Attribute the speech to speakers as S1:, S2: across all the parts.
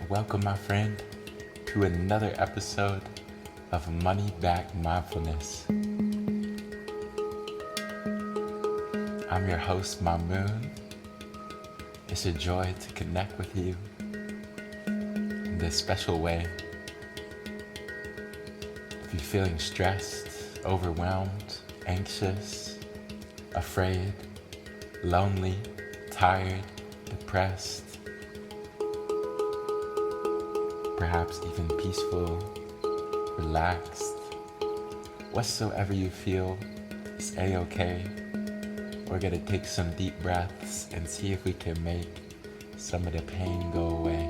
S1: Welcome, my friend, to another episode of Money Back Mindfulness. I'm your host, Mamoon. It's a joy to connect with you in this special way. If you're feeling stressed, overwhelmed, anxious, afraid, lonely, tired, depressed, perhaps even peaceful, relaxed, whatsoever you feel is a-okay. We're gonna take some deep breaths and see if we can make some of the pain go away.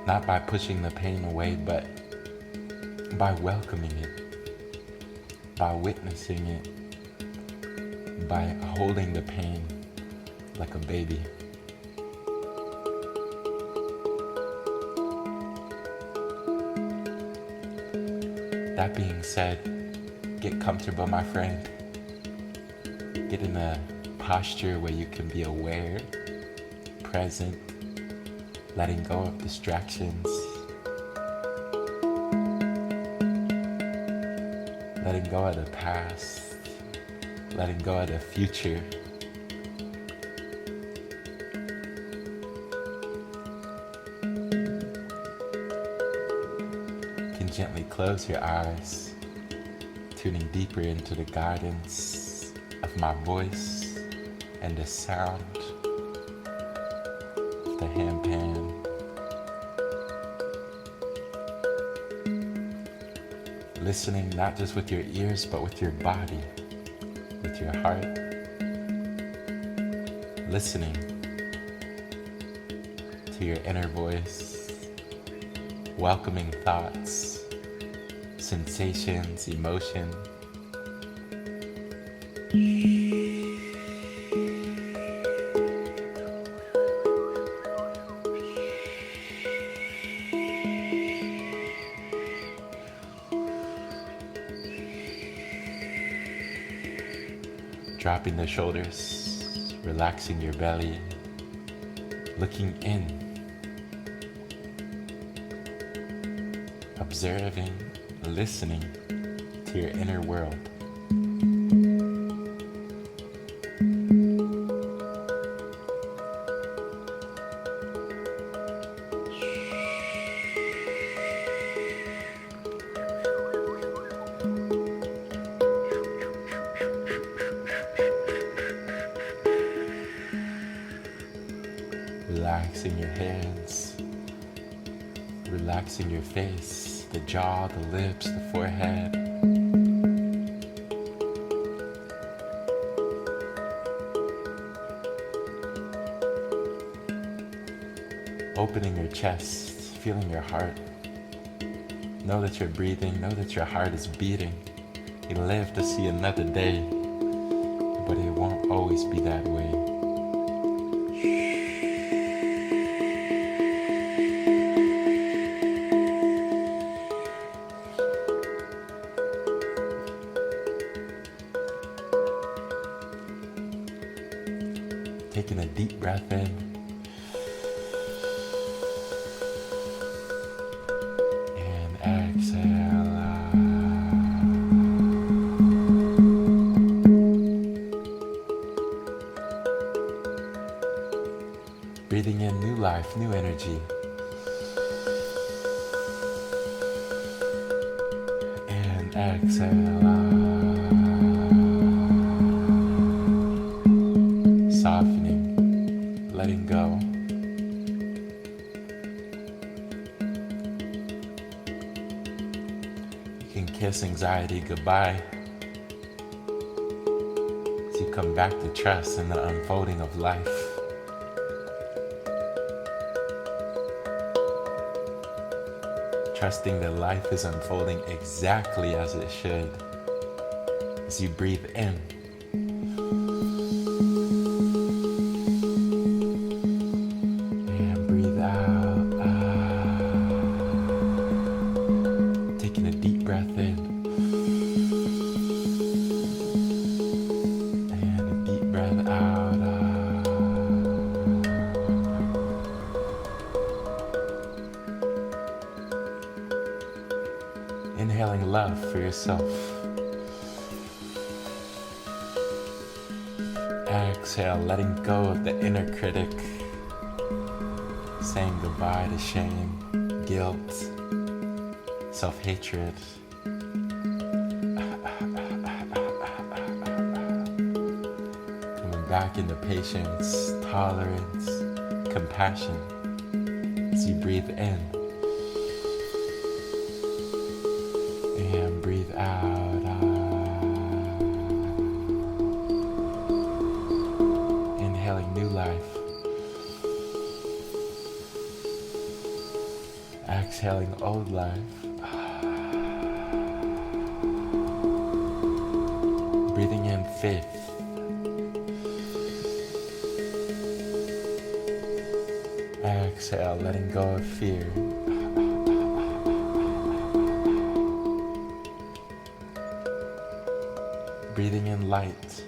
S1: Not by pushing the pain away, but by welcoming it, by witnessing it, by holding the pain like a baby. That being said, get comfortable, my friend. Get in a posture where you can be aware, present, letting go of distractions, letting go of the past, letting go of the future. Gently close your eyes, tuning deeper into the guidance of my voice and the sound of the handpan. Listening not just with your ears, but with your body, with your heart. Listening to your inner voice, welcoming thoughts, sensations, emotion. Dropping the shoulders, relaxing your belly, looking in, observing, listening to your inner world. Relaxing your hands, relaxing your face, the jaw, the lips, the forehead. Opening your chest, feeling your heart. Know that you're breathing, know that your heart is beating. You live to see another day, but it won't always be that way. Taking a deep breath in. And exhale out. Breathing in new life, new energy. And exhale. Softening, letting go. You can kiss anxiety goodbye as you come back to trust in the unfolding of life. Trusting that life is unfolding exactly as it should. As you breathe in, and breathe out. Taking a deep breath in, and a deep breath out. Inhaling love for yourself. Exhale, letting go of the inner critic, saying goodbye to shame, guilt, self-hatred. Coming back into patience, tolerance, compassion as you breathe in. And breathe out. Inhaling new life. Exhaling old life. Breathing in faith. Exhale, letting go of fear. Breathing in light.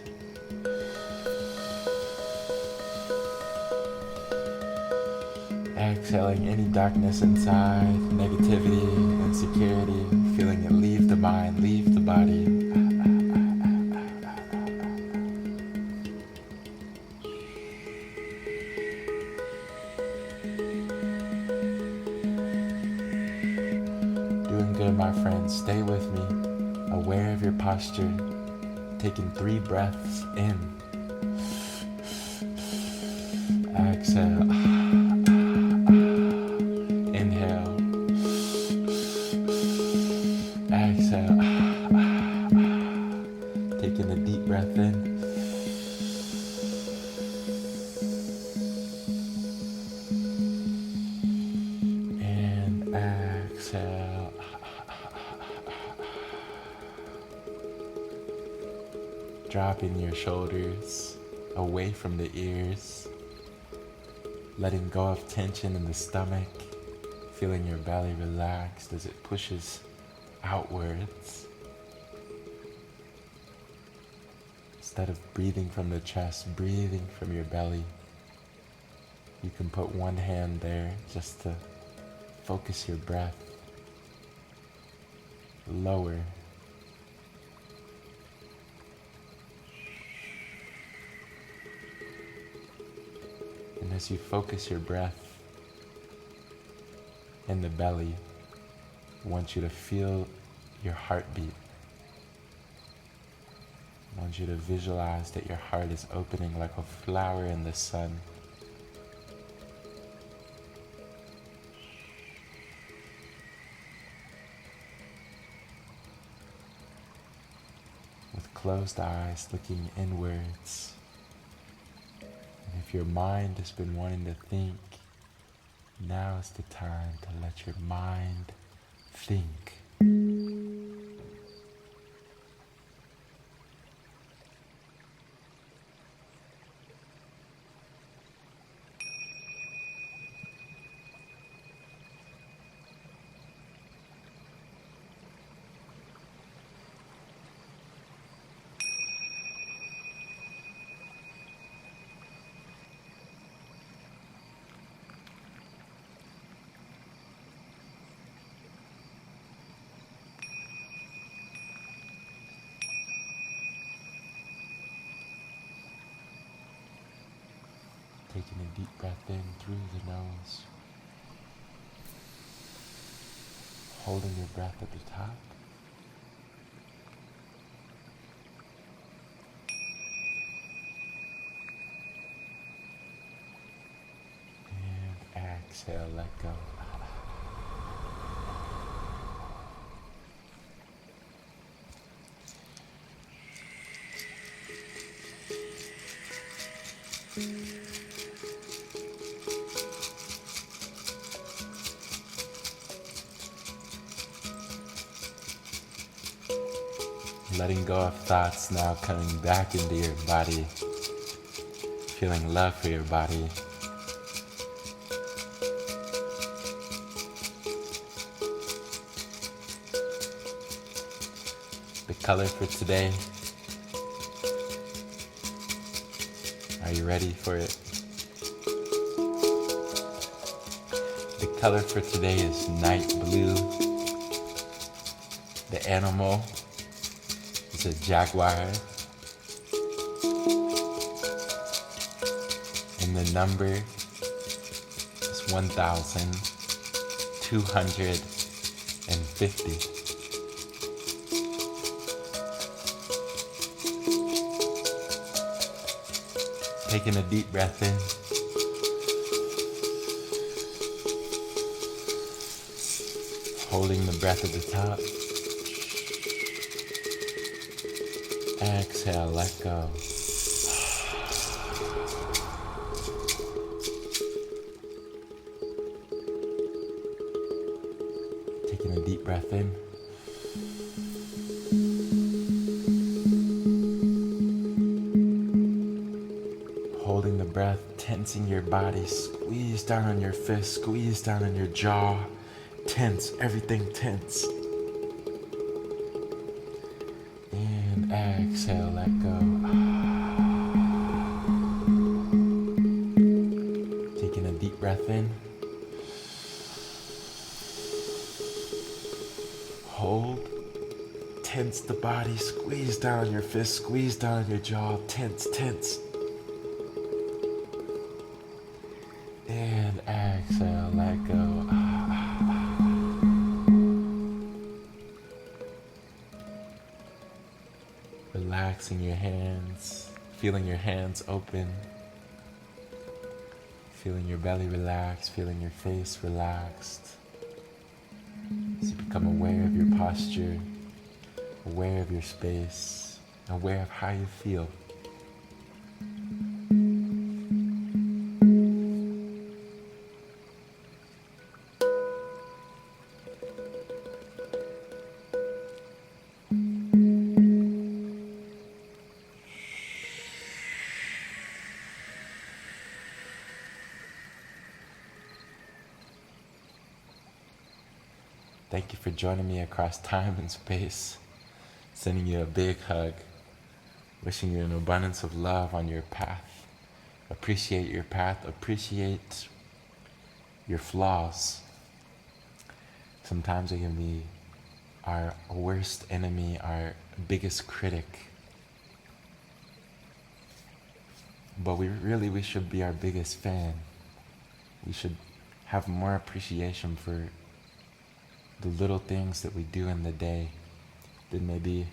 S1: Exhaling any darkness inside, negativity, insecurity, feeling it leave the mind, leave the body. Doing good, my friends. Stay with me, aware of your posture. Taking 3 breaths in. Exhale. Inhale. Exhale. Taking a deep breath in. And exhale. Dropping your shoulders away from the ears, letting go of tension in the stomach, feeling your belly relaxed as it pushes outwards. Instead of breathing from the chest, breathing from your belly, you can put one hand there just to focus your breath. Lower. And as you focus your breath in the belly, I want you to feel your heartbeat. I want you to visualize that your heart is opening like a flower in the sun. With closed eyes, looking inwards. If your mind has been wanting to think, now is the time to let your mind think. Taking a deep breath in through the nose. Holding your breath at the top. And exhale, let go. Letting go of thoughts, now coming back into your body. Feeling love for your body. The color for today. Are you ready for it? The color for today is night blue. The animal is a jaguar. And the number is 1,250. Taking a deep breath in. Holding the breath at the top. Exhale, let go. Taking a deep breath in. Holding the breath, tensing your body, squeeze down on your fist, squeeze down on your jaw, tense, everything tense. And exhale, let go. Taking a deep breath in. Hold, tense the body, squeeze down on your fist, squeeze down on your jaw, tense, tense. And exhale, let go. Relaxing your hands, feeling your hands open, feeling your belly relax, feeling your face relaxed. As you become aware of your posture, aware of your space, aware of how you feel. Thank you for joining me across time and space. Sending you a big hug. Wishing you an abundance of love on your path. Appreciate your path. Appreciate your flaws. Sometimes it can be our worst enemy, our biggest critic. But we should be our biggest fan. We should have more appreciation for the little things that we do in the day that maybe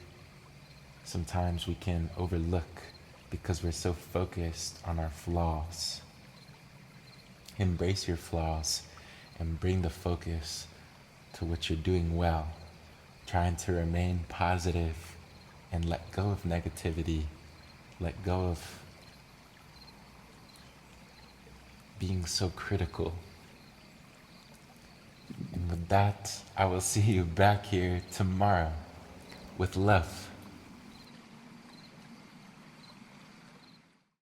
S1: sometimes we can overlook because we're so focused on our flaws. Embrace your flaws and bring the focus to what you're doing well, trying to remain positive and let go of negativity, let go of being so critical. And with that, I will see you back here tomorrow with love.